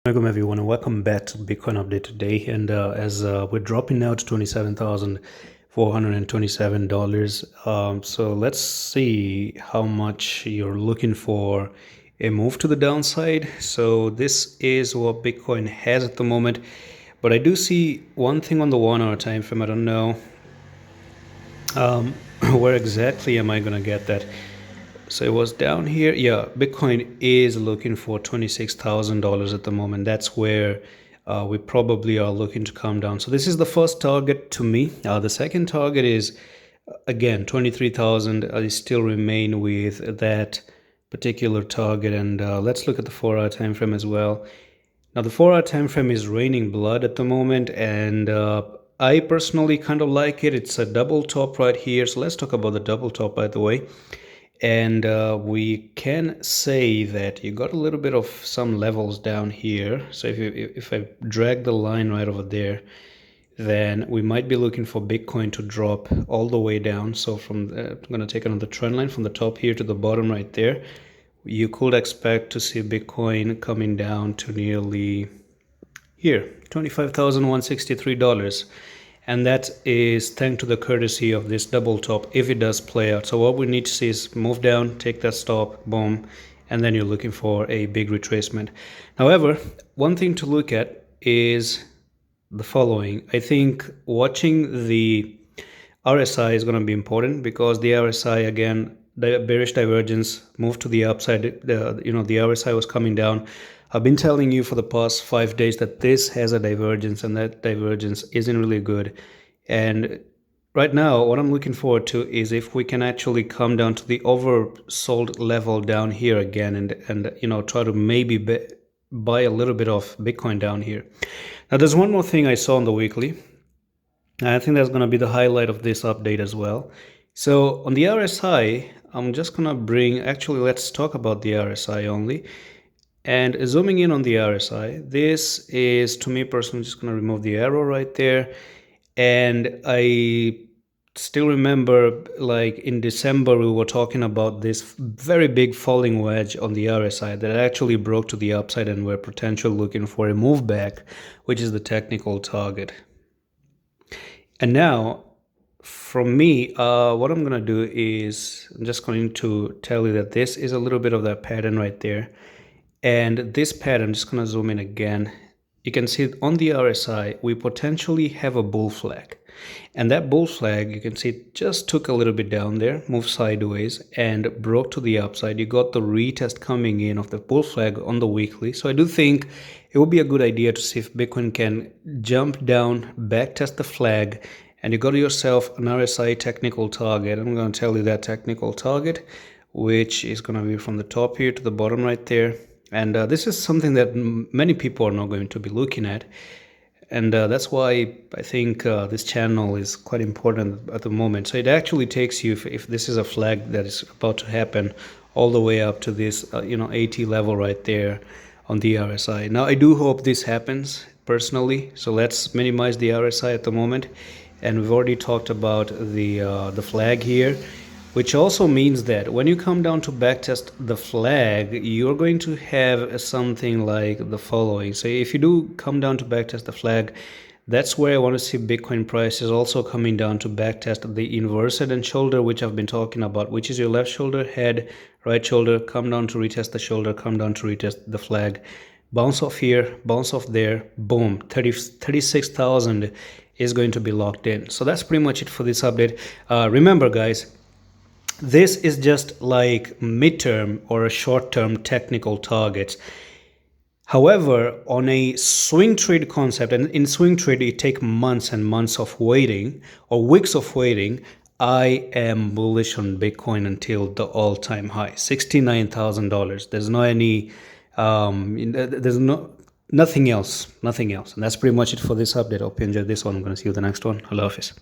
Welcome everyone and welcome back to Bitcoin update today. And as we're dropping now to $27,427, so let's see how much you're looking for a move to the downside. So this is what Bitcoin has at the moment, but I do see one thing on the 1 hour time frame. I don't know where exactly am I gonna get that. So it was down here. Yeah, Bitcoin is looking for $26,000 at the moment. That's where we probably are looking to come down. So this is the first target to me. The second target is, again, 23,000. I still remain with that particular target. And let's look at the 4 hour time frame as well. Now the 4 hour time frame is raining blood at the moment, and I personally kind of like it. It's a double top right here. So let's talk about the double top, by the way. And we can say that you got a little bit of some levels down here. So if I drag the line right over there, then we might be looking for Bitcoin to drop all the way down. So from I'm going to take another trend line from the top here to the bottom right there. You could expect to see Bitcoin coming down to nearly here, $25,163. And that is thanks to the courtesy of this double top if it does play out. So what we need to see is move down, take that stop, boom, and then you're looking for a big retracement. However, one thing to look at is the following. I think watching the RSI is going to be important, because the RSI, again, the bearish divergence moved to the upside. The RSI was coming down. I've been telling you for the past 5 days that this has a divergence, and that divergence isn't really good. And right now, what I'm looking forward to is if we can actually come down to the oversold level down here again, and try to maybe buy a little bit of Bitcoin down here. Now, there's one more thing I saw on the weekly. I think that's going to be the highlight of this update as well. So on the RSI, I'm just going to let's talk about the RSI only. And zooming in on the RSI, this is, to me personally, just going to remove the arrow right there. And I still remember, like in December, we were talking about this very big falling wedge on the RSI that actually broke to the upside, and we're potentially looking for a move back, which is the technical target. And now, from me, what I'm going to do is I'm just going to tell you that this is a little bit of that pattern right there. And this pattern, just going to zoom in again, you can see on the RSI, we potentially have a bull flag. And that bull flag, you can see it just took a little bit down there, moved sideways, and broke to the upside. You got the retest coming in of the bull flag on the weekly. So I do think it would be a good idea to see if Bitcoin can jump down, backtest the flag, and you got yourself an RSI technical target. I'm going to tell you that technical target, which is going to be from the top here to the bottom right there. And this is something that many people are not going to be looking at. And that's why I think this channel is quite important at the moment. So it actually takes you, if this is a flag that is about to happen, all the way up to this 80 level right there on the RSI. Now I do hope this happens personally. So let's minimize the RSI at the moment. And we've already talked about the flag here, which also means that when you come down to backtest the flag, you're going to have something like the following. So if you do come down to backtest the flag, that's where I want to see Bitcoin prices also coming down to backtest the inverse head and shoulder, which I've been talking about, which is your left shoulder, head, right shoulder, come down to retest the shoulder, come down to retest the flag, bounce off here, bounce off there, boom, 36,000 is going to be locked in. So that's pretty much it for this update. Remember, guys, this is just like midterm or a short-term technical targets. However, on a swing trade concept, and in swing trade, it takes months and months of waiting or weeks of waiting, I am bullish on Bitcoin until the all-time high, $69,000. There's no any, nothing else. And that's pretty much it for this update. Hope you enjoyed this one. I'm going to see you in the next one. Allah Hafiz.